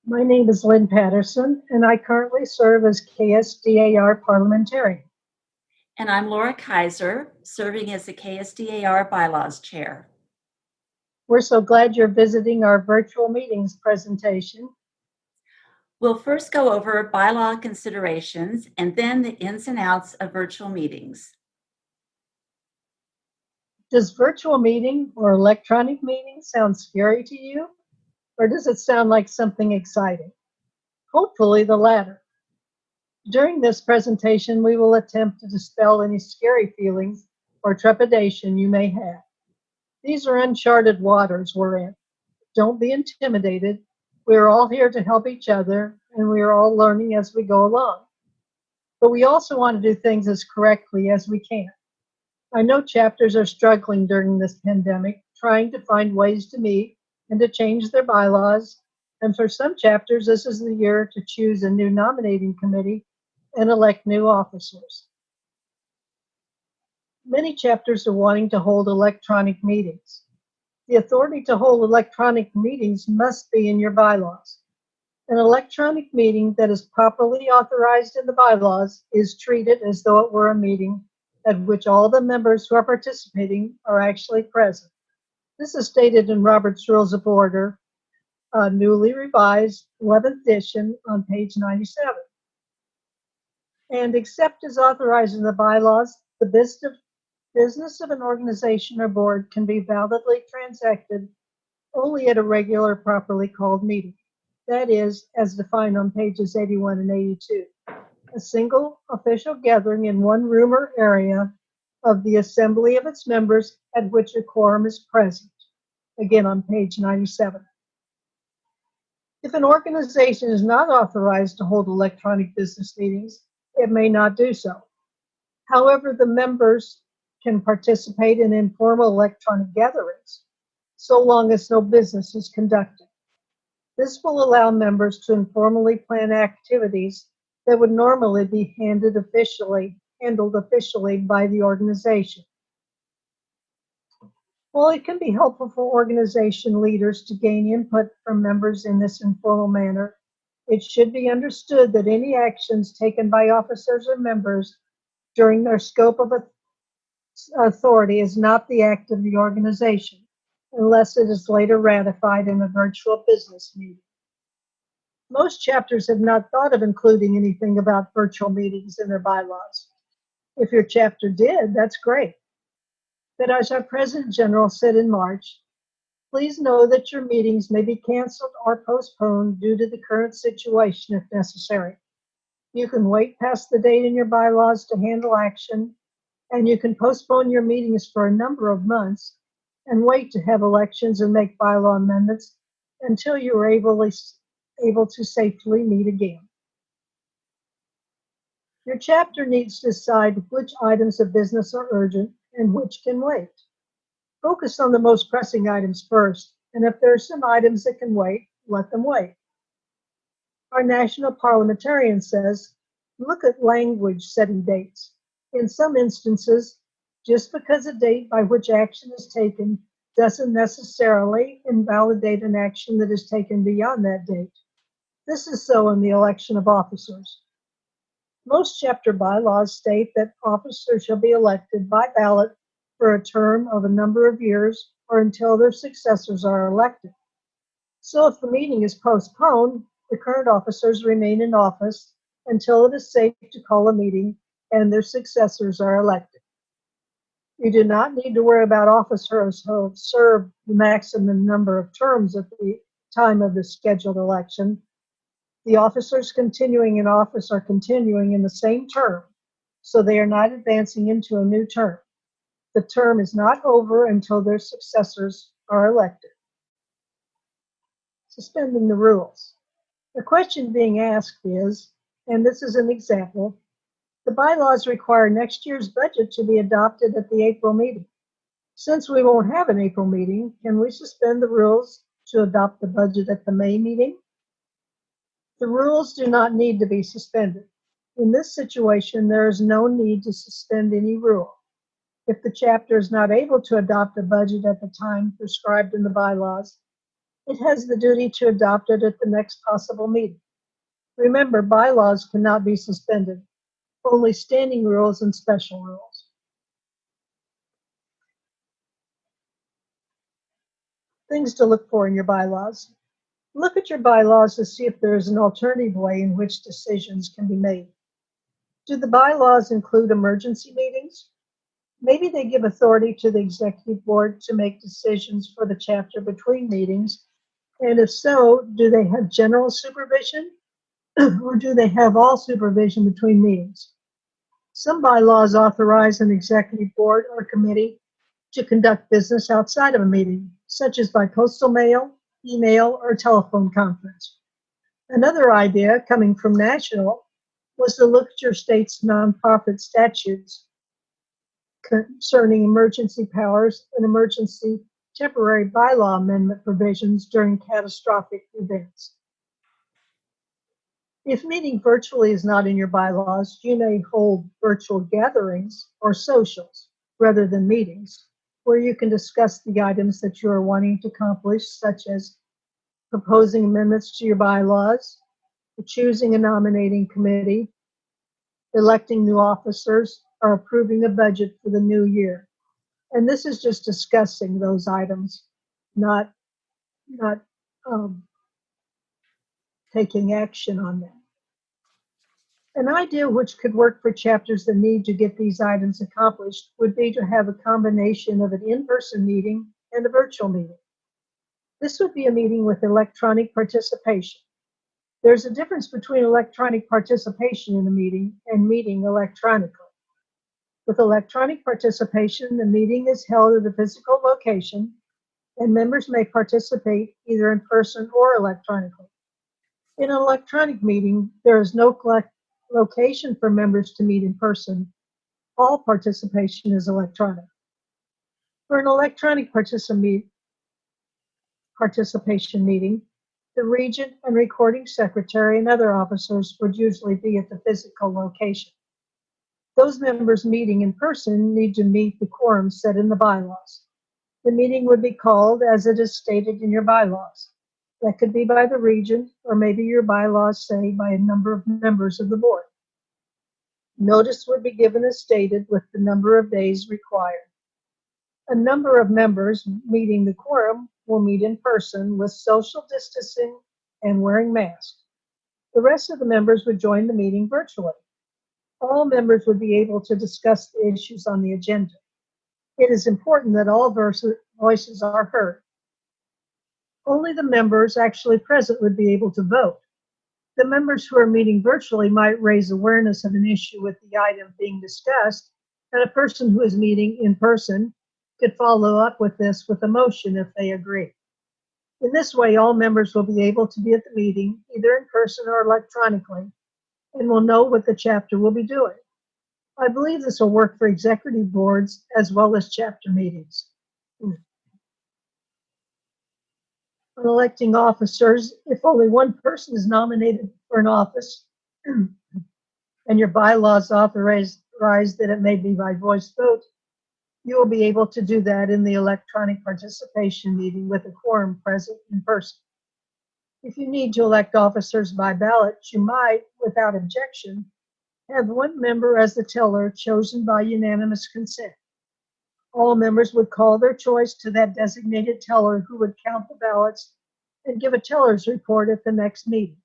My name is Lynn Patterson, and I currently serve as KSDAR parliamentarian. And I'm Laura Kaiser, serving as the KSDAR Bylaws Chair. We're so glad you're visiting our virtual meetings presentation. We'll first go over bylaw considerations and then the ins and outs of virtual meetings. Does virtual meeting or electronic meeting sound scary to you? Or does it sound like something exciting? Hopefully the latter. During this presentation, we will attempt to dispel any scary feelings or trepidation you may have. These are uncharted waters we're in. Don't be intimidated. We are all here to help each other, and we are all learning as we go along. But we also want to do things as correctly as we can. I know chapters are struggling during this pandemic, trying to find ways to meet and to change their bylaws. And for some chapters, this is the year to choose a new nominating committee and elect new officers. Many chapters are wanting to hold electronic meetings. The authority to hold electronic meetings must be in your bylaws. An electronic meeting that is properly authorized in the bylaws is treated as though it were a meeting at which all the members who are participating are actually present. This is stated in Robert's Rules of Order, newly revised 11th edition on page 97. And except as authorized in the bylaws, the business of an organization or board can be validly transacted only at a regular, properly called meeting. That is, as defined on pages 81 and 82. A single official gathering in one room or area of the assembly of its members at which a quorum is present. Again, on page 97. If an organization is not authorized to hold electronic business meetings, it may not do so. However, the members can participate in informal electronic gatherings, so long as no business is conducted. This will allow members to informally plan activities that would normally be handled officially by the organization. While it can be helpful for organization leaders to gain input from members in this informal manner, it should be understood that any actions taken by officers or members during their scope of authority is not the act of the organization, unless it is later ratified in a virtual business meeting. Most chapters have not thought of including anything about virtual meetings in their bylaws. If your chapter did, that's great. But as our President General said in March, please know that your meetings may be canceled or postponed due to the current situation if necessary. You can wait past the date in your bylaws to handle action, and you can postpone your meetings for a number of months and wait to have elections and make bylaw amendments until you are able to safely meet again. Your chapter needs to decide which items of business are urgent and which can wait. Focus on the most pressing items first, and if there are some items that can wait, let them wait. Our national parliamentarian says, look at language setting dates. In some instances, just because a date by which action is taken doesn't necessarily invalidate an action that is taken beyond that date. This is so in the election of officers. Most chapter bylaws state that officers shall be elected by ballot for a term of a number of years or until their successors are elected. So if the meeting is postponed, the current officers remain in office until it is safe to call a meeting and their successors are elected. You do not need to worry about officers who have served the maximum number of terms at the time of the scheduled election. The officers continuing in office are continuing in the same term, so they are not advancing into a new term. The term is not over until their successors are elected. Suspending the rules. The question being asked is, and this is an example, the bylaws require next year's budget to be adopted at the April meeting. Since we won't have an April meeting, can we suspend the rules to adopt the budget at the May meeting? The rules do not need to be suspended. In this situation, there is no need to suspend any rule. If the chapter is not able to adopt a budget at the time prescribed in the bylaws, It has the duty to adopt it at the next possible meeting. Remember, bylaws cannot be suspended, only standing rules and special rules. Things to look for in your bylaws. Look at your bylaws to see if there is an alternative way in which decisions can be made. Do the bylaws include emergency meetings? Maybe they give authority to the executive board to make decisions for the chapter between meetings. And if so, do they have general supervision or do they have all supervision between meetings? Some bylaws authorize an executive board or committee to conduct business outside of a meeting, such as by postal mail, email, or telephone conference. Another idea coming from national was to look at your state's nonprofit statutes concerning emergency powers and emergency temporary bylaw amendment provisions during catastrophic events. If meeting virtually is not in your bylaws, you may hold virtual gatherings or socials rather than meetings, where you can discuss the items that you are wanting to accomplish, such as proposing amendments to your bylaws, choosing a nominating committee, electing new officers, or approving a budget for the new year. And this is just discussing those items, not taking action on them. An idea which could work for chapters that need to get these items accomplished would be to have a combination of an in-person meeting and a virtual meeting. This would be a meeting with electronic participation. There's a difference between electronic participation in a meeting and meeting electronically. With electronic participation, the meeting is held at a physical location and members may participate either in person or electronically. In an electronic meeting, there is no location for members to meet in person. All participation is electronic. For an electronic participation meeting, the regent and recording secretary and other officers would usually be at the physical location. Those members meeting in person need to meet the quorum set in the bylaws. The meeting would be called as it is stated in your bylaws. That could be by the regent, or maybe your bylaws say by a number of members of the board. Notice would be given as stated with the number of days required. A number of members meeting the quorum will meet in person with social distancing and wearing masks. The rest of the members would join the meeting virtually. All members would be able to discuss the issues on the agenda. It is important that all voices are heard. Only the members actually present would be able to vote. The members who are meeting virtually might raise awareness of an issue with the item being discussed, and a person who is meeting in person could follow up with this with a motion if they agree. In this way, all members will be able to be at the meeting, either in person or electronically, and will know what the chapter will be doing. I believe this will work for executive boards as well as chapter meetings. On electing officers, if only one person is nominated for an office and your bylaws authorize that it may be by voice vote, you will be able to do that in the electronic participation meeting with a quorum present in person. If you need to elect officers by ballot, you might, without objection, have one member as the teller chosen by unanimous consent. All members would call their choice to that designated teller who would count the ballots and give a teller's report at the next meeting.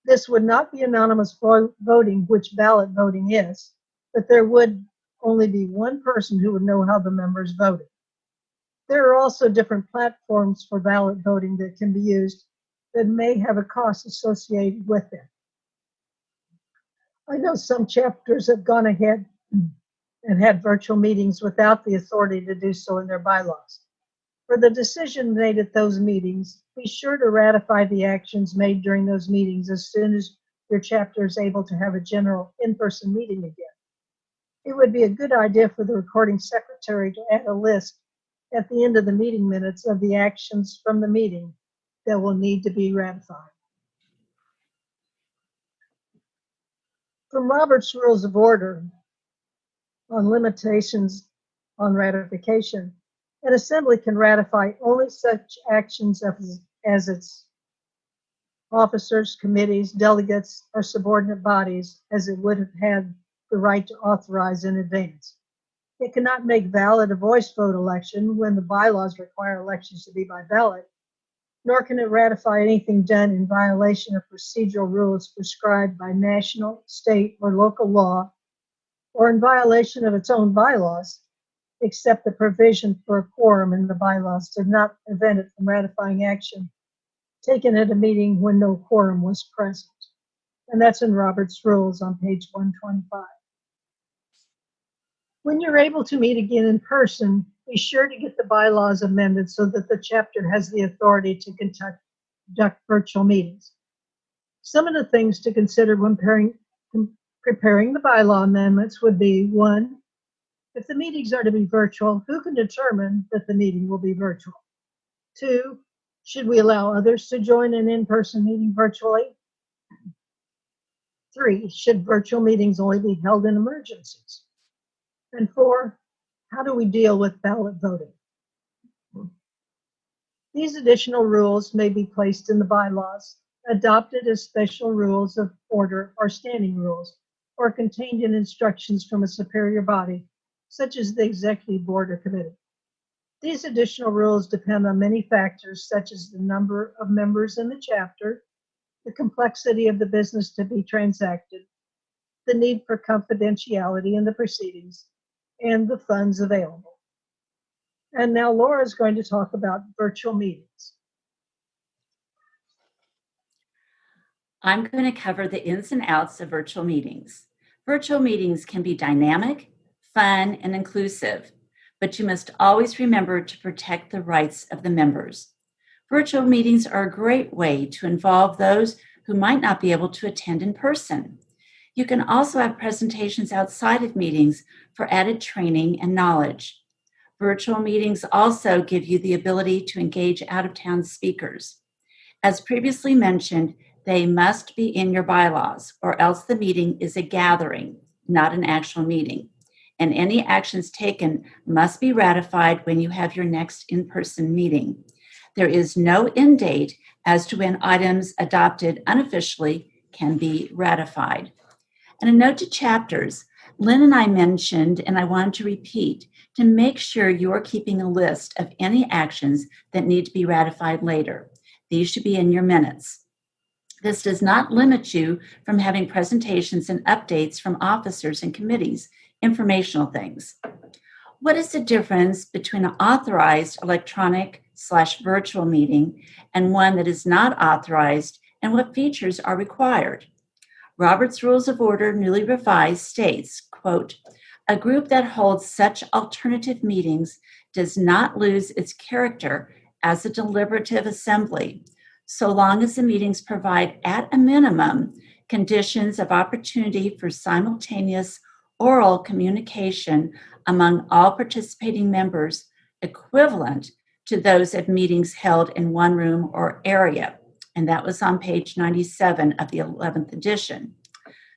This would not be anonymous voting, which ballot voting is, but there would only be one person who would know how the members voted. There are also different platforms for ballot voting that can be used that may have a cost associated with them. I know some chapters have gone ahead and had virtual meetings without the authority to do so in their bylaws. For the decision made at those meetings, be sure to ratify the actions made during those meetings as soon as your chapter is able to have a general in-person meeting again. It would be a good idea for the recording secretary to add a list at the end of the meeting minutes of the actions from the meeting that will need to be ratified. From Robert's Rules of Order on limitations on ratification, An assembly can ratify only such actions as its officers, committees, delegates, or subordinate bodies as it would have had the right to authorize in advance. It cannot make valid a voice vote election when the bylaws require elections to be by ballot, nor can it ratify anything done in violation of procedural rules prescribed by national, state, or local law, or in violation of its own bylaws, except the provision for a quorum in the bylaws did not prevent it from ratifying action taken at a meeting when no quorum was present. And that's in Robert's Rules on page 125. When you're able to meet again in person, be sure to get the bylaws amended so that the chapter has the authority to conduct virtual meetings. Some of the things to consider when preparing the bylaw amendments would be: 1, if the meetings are to be virtual, who can determine that the meeting will be virtual? 2, should we allow others to join an in-person meeting virtually? 3, should virtual meetings only be held in emergencies? And 4, how do we deal with ballot voting? These additional rules may be placed in the bylaws, adopted as special rules of order or standing rules, or contained in instructions from a superior body, such as the executive board or committee. These additional rules depend on many factors, such as the number of members in the chapter, the complexity of the business to be transacted, the need for confidentiality in the proceedings, and the funds available. And now Laura is going to talk about virtual meetings. I'm going to cover the ins and outs of virtual meetings. Virtual meetings can be dynamic, fun, and inclusive, but you must always remember to protect the rights of the members. Virtual meetings are a great way to involve those who might not be able to attend in person. You can also have presentations outside of meetings for added training and knowledge. Virtual meetings also give you the ability to engage out-of-town speakers. As previously mentioned, they must be in your bylaws, or else the meeting is a gathering, not an actual meeting. And any actions taken must be ratified when you have your next in-person meeting. There is no end date as to when items adopted unofficially can be ratified. And a note to chapters, Lynn and I mentioned, and I wanted to repeat, to make sure you're keeping a list of any actions that need to be ratified later. These should be in your minutes. This does not limit you from having presentations and updates from officers and committees, informational things. What is the difference between an authorized electronic/virtual meeting and one that is not authorized, and what features are required? Robert's Rules of Order, newly revised, states, quote, "A group that holds such alternative meetings does not lose its character as a deliberative assembly, so long as the meetings provide, at a minimum, conditions of opportunity for simultaneous oral communication among all participating members equivalent to those of meetings held in one room or area." And that was on page 97 of the 11th edition.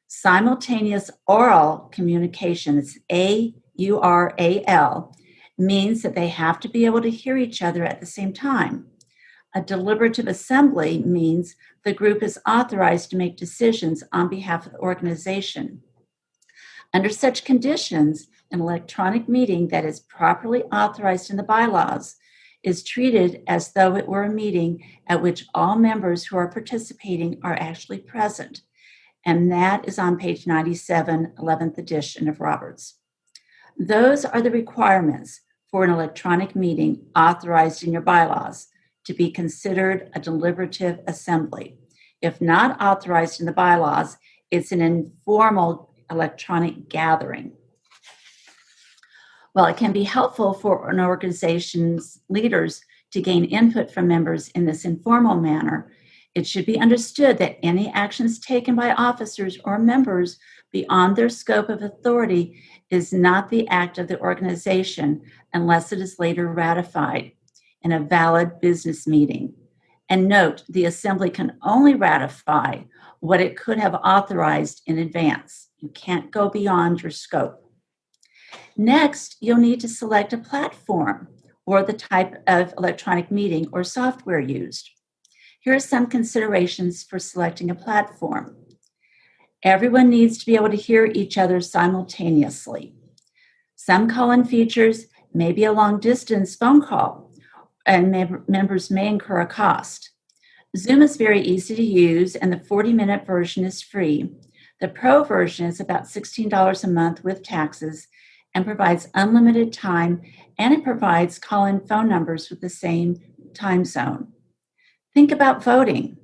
Simultaneous oral communication, it's AURAL, means that they have to be able to hear each other at the same time. A deliberative assembly means the group is authorized to make decisions on behalf of the organization. Under such conditions, an electronic meeting that is properly authorized in the bylaws is treated as though it were a meeting at which all members who are participating are actually present. And that is on page 97, 11th edition of Roberts. Those are the requirements for an electronic meeting authorized in your bylaws to be considered a deliberative assembly. If not authorized in the bylaws, it's an informal electronic gathering. While it can be helpful for an organization's leaders to gain input from members in this informal manner, it should be understood that any actions taken by officers or members beyond their scope of authority is not the act of the organization unless it is later ratified in a valid business meeting. And note, the assembly can only ratify what it could have authorized in advance. You can't go beyond your scope. Next, you'll need to select a platform or the type of electronic meeting or software used. Here are some considerations for selecting a platform. Everyone needs to be able to hear each other simultaneously. Some call-in features may be a long-distance phone call, and members may incur a cost. Zoom is very easy to use, and the 40-minute version is free. The Pro version is about $16 a month with taxes and provides unlimited time, and it provides call-in phone numbers with the same time zone. Think about voting.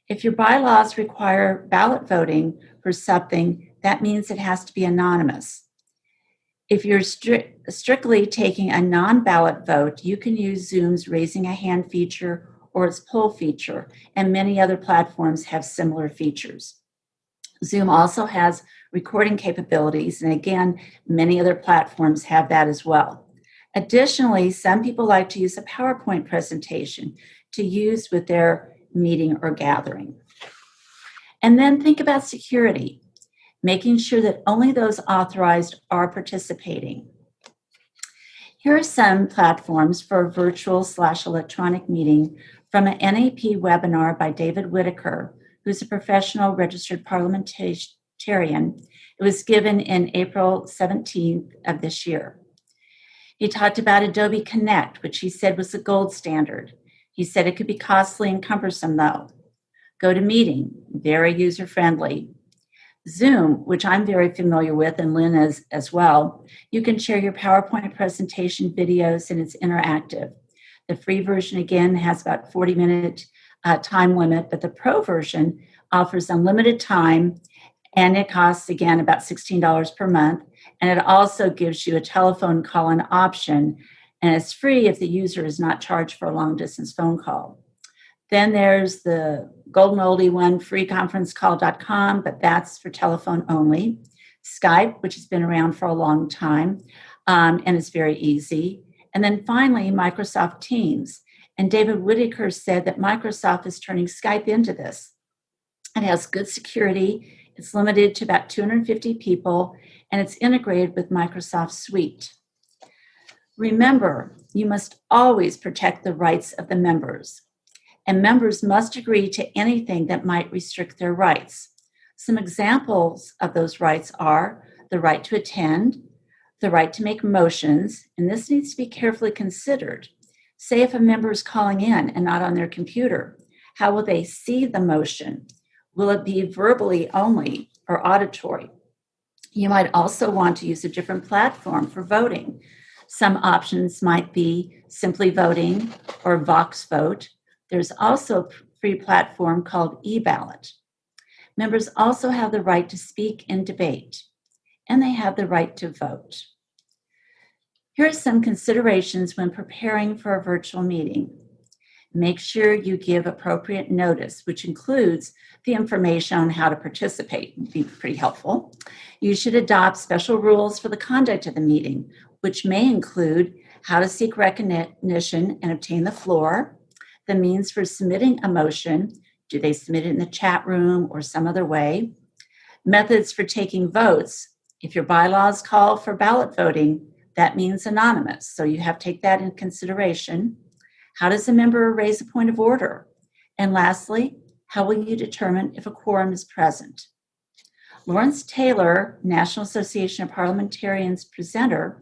If your bylaws require ballot voting for something, that means it has to be anonymous. If you're strictly taking a non-ballot vote, you can use Zoom's raising a hand feature or its poll feature, and many other platforms have similar features. Zoom also has recording capabilities, and again, many other platforms have that as well. Additionally, some people like to use a PowerPoint presentation to use with their meeting or gathering. And then think about security, making sure that only those authorized are participating. Here are some platforms for a virtual/electronic meeting from an NAP webinar by David Whitaker, who's a professional registered parliamentarian. It was given in April 17th of this year. He talked about Adobe Connect, which he said was the gold standard. He said it could be costly and cumbersome though. GoToMeeting, very user-friendly. Zoom, which I'm very familiar with, and Lynn is as well, you can share your PowerPoint presentation videos and it's interactive. The free version, again, has about 40-minute time limit, but the Pro version offers unlimited time, and it costs, again, about $16 per month. And it also gives you a telephone call-in option, and it's free if the user is not charged for a long-distance phone call. Then there's the golden oldie one, freeconferencecall.com, but that's for telephone only. Skype, which has been around for a long time, and it's very easy. And then finally, Microsoft Teams. And David Whitaker said that Microsoft is turning Skype into this. It has good security. It's limited to about 250 people, and it's integrated with Microsoft Suite. Remember, you must always protect the rights of the members, and members must agree to anything that might restrict their rights. Some examples of those rights are the right to attend, the right to make motions, and this needs to be carefully considered. Say if a member is calling in and not on their computer, how will they see the motion? Will it be verbally only or auditory? You might also want to use a different platform for voting. Some options might be Simply Voting or Vox Vote. There's also a free platform called eBallot. Members also have the right to speak in debate, and they have the right to vote. Here are some considerations when preparing for a virtual meeting. Make sure you give appropriate notice, which includes the information on how to participate. Would be pretty helpful. You should adopt special rules for the conduct of the meeting, which may include how to seek recognition and obtain the floor, the means for submitting a motion. Do they submit it in the chat room or some other way? Methods for taking votes. If your bylaws call for ballot voting, that means anonymous, so you have to take that into consideration. How does a member raise a point of order? And lastly, how will you determine if a quorum is present? Lawrence Taylor, National Association of Parliamentarians presenter,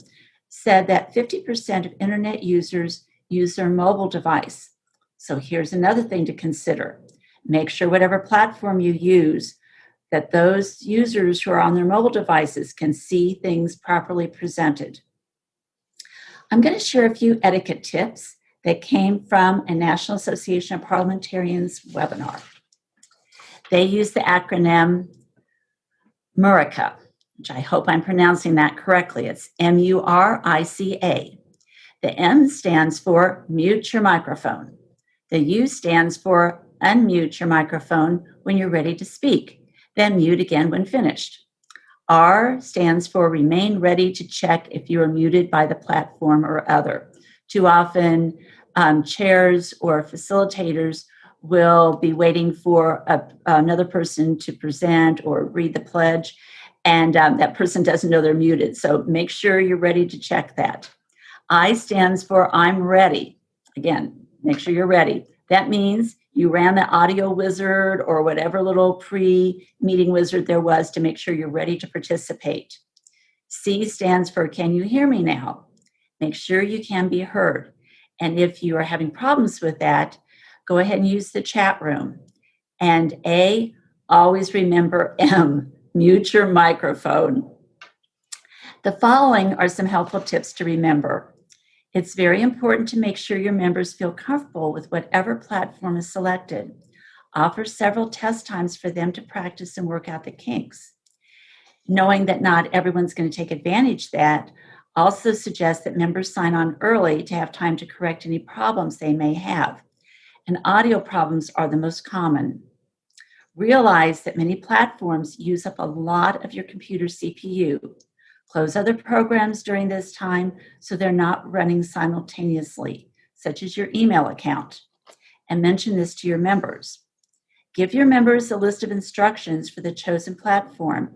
said that 50% of internet users use their mobile device. So here's another thing to consider. Make sure whatever platform you use, that those users who are on their mobile devices can see things properly presented. I'm going to share a few etiquette tips that came from a National Association of Parliamentarians webinar. They use the acronym MURICA, which I hope I'm pronouncing that correctly. It's MURICA. The M stands for mute your microphone. The U stands for unmute your microphone when you're ready to speak, then mute again when finished. R stands for remain ready to check if you are muted by the platform or other. Too often, chairs or facilitators will be waiting for another person to present or read the pledge, and that person doesn't know they're muted. So make sure you're ready to check that. I stands for I'm ready. Again, make sure you're ready. That means you ran the audio wizard or whatever little pre-meeting wizard there was to make sure you're ready to participate. C stands for can you hear me now? Make sure you can be heard. And if you are having problems with that, go ahead and use the chat room. And A, always remember M, mute your microphone. The following are some helpful tips to remember. It's very important to make sure your members feel comfortable with whatever platform is selected. Offer several test times for them to practice and work out the kinks. Knowing that not everyone's going to take advantage of that, also suggests that members sign on early to have time to correct any problems they may have. And audio problems are the most common. Realize that many platforms use up a lot of your computer CPU. Close other programs during this time so they're not running simultaneously, such as your email account. And mention this to your members. Give your members a list of instructions for the chosen platform.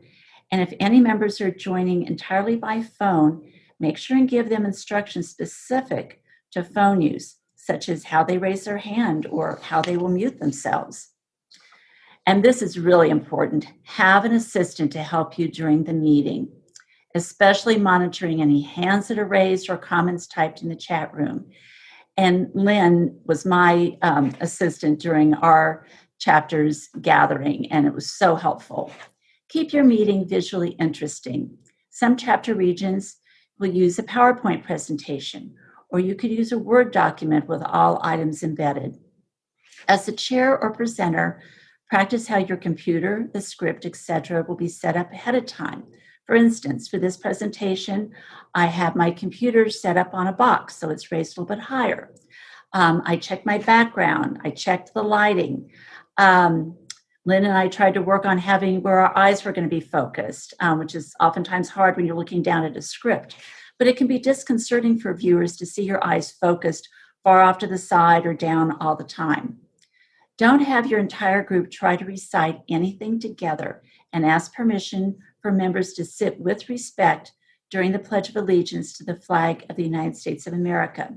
And if any members are joining entirely by phone, make sure and give them instructions specific to phone use, such as how they raise their hand or how they will mute themselves. And this is really important. Have an assistant to help you during the meeting, especially monitoring any hands that are raised or comments typed in the chat room. And Lynn was my assistant during our chapter's gathering, and it was so helpful. Keep your meeting visually interesting. Some chapter regions will use a PowerPoint presentation, or you could use a Word document with all items embedded. As the chair or presenter, practice how your computer, the script, etc., will be set up ahead of time. For instance, for this presentation, I have my computer set up on a box, so it's raised a little bit higher. I checked my background. I checked the lighting. Lynn and I tried to work on having where our eyes were going to be focused, which is oftentimes hard when you're looking down at a script. But it can be disconcerting for viewers to see your eyes focused far off to the side or down all the time. Don't have your entire group try to recite anything together, and ask permission for members to sit with respect during the Pledge of Allegiance to the flag of the United States of America.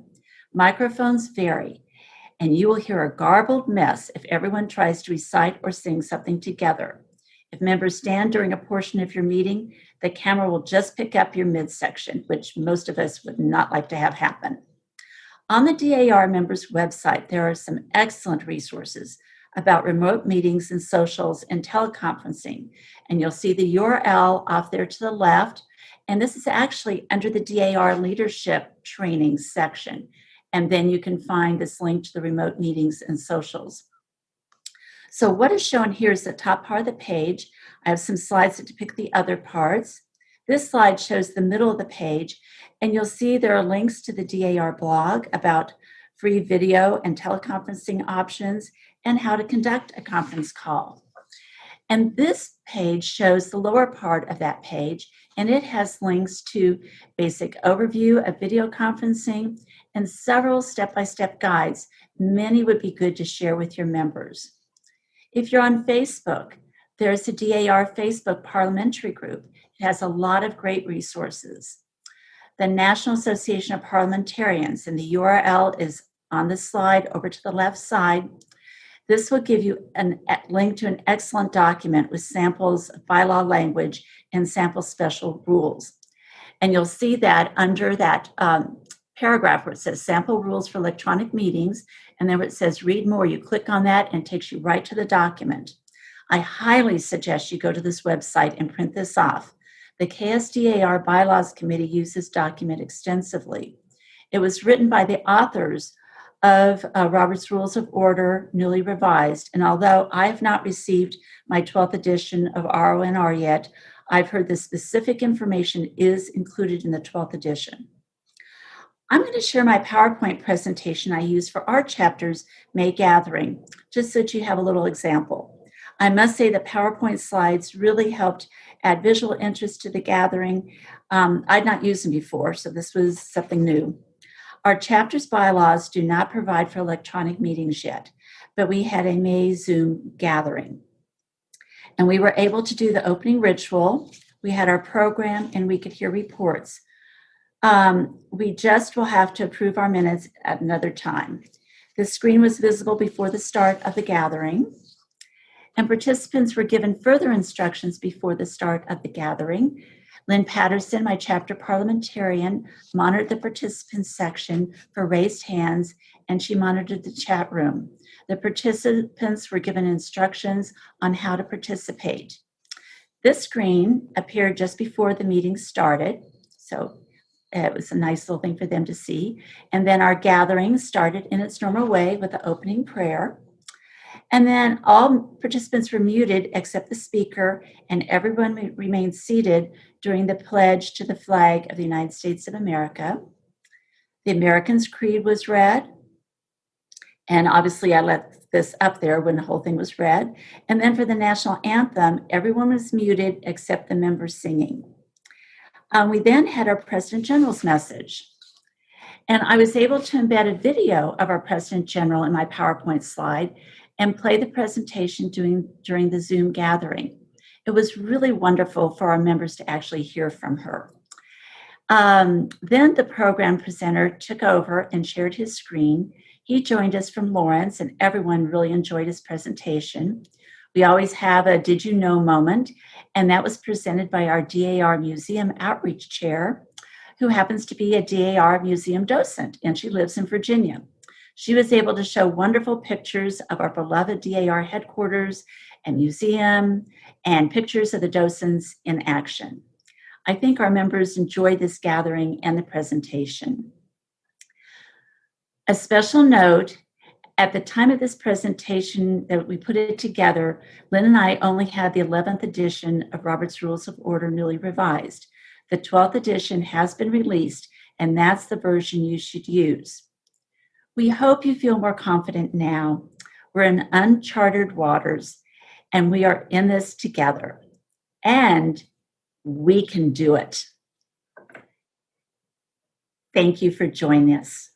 Microphones vary, and you will hear a garbled mess if everyone tries to recite or sing something together. If members stand during a portion of your meeting, the camera will just pick up your midsection, which most of us would not like to have happen. On the DAR members' website, there are some excellent resources about remote meetings and socials and teleconferencing. And you'll see the URL off there to the left. And this is actually under the DAR leadership training section. And then you can find this link to the remote meetings and socials. So what is shown here is the top part of the page. I have some slides that depict the other parts. This slide shows the middle of the page, and you'll see there are links to the DAR blog about free video and teleconferencing options and how to conduct a conference call. And this page shows the lower part of that page, and it has links to basic overview of video conferencing and several step-by-step guides. Many would be good to share with your members. If you're on Facebook, there's a DAR Facebook parliamentary group. It has a lot of great resources. The National Association of Parliamentarians, and the URL is on the slide over to the left side. This will give you a link to an excellent document with samples of bylaw language and sample special rules. And you'll see that under that paragraph where it says sample rules for electronic meetings, and then where it says read more, you click on that and it takes you right to the document. I highly suggest you go to this website and print this off. The KSDAR Bylaws Committee uses this document extensively. It was written by the authors of Robert's Rules of Order, newly revised, and although I have not received my 12th edition of RONR yet, I've heard the specific information is included in the 12th edition. I'm going to share my PowerPoint presentation I use for our chapter's May gathering, just so that you have a little example. I must say the PowerPoint slides really helped add visual interest to the gathering. I'd not used them before, so this was something new. Our chapter's bylaws do not provide for electronic meetings yet, but we had a May Zoom gathering. And we were able to do the opening ritual. We had our program and we could hear reports. We just will have to approve our minutes at another time. The screen was visible before the start of the gathering, and participants were given further instructions before the start of the gathering. Lynn Patterson, my chapter parliamentarian, monitored the participants section for raised hands, and she monitored the chat room. The participants were given instructions on how to participate. This screen appeared just before the meeting started, so it was a nice little thing for them to see. And then our gathering started in its normal way with the opening prayer. And then all participants were muted except the speaker, and everyone remained seated during the pledge to the flag of the United States of America. The American's Creed was read. And obviously I left this up there when the whole thing was read. And then for the national anthem, everyone was muted except the members singing. We then had our President General's message. And I was able to embed a video of our President General in my PowerPoint slide and play the presentation during the Zoom gathering. It was really wonderful for our members to actually hear from her. Then the program presenter took over and shared his screen. He joined us from Lawrence, and everyone really enjoyed his presentation. We always have a Did You Know moment, and that was presented by our DAR Museum Outreach Chair, who happens to be a DAR Museum docent, and she lives in Virginia. She was able to show wonderful pictures of our beloved DAR headquarters and museum and pictures of the docents in action. I think our members enjoyed this gathering and the presentation. A special note, at the time of this presentation that we put it together, Lynn and I only had the 11th edition of Robert's Rules of Order newly revised. The 12th edition has been released, and that's the version you should use. We hope you feel more confident now. We're in uncharted waters, and we are in this together. And we can do it. Thank you for joining us.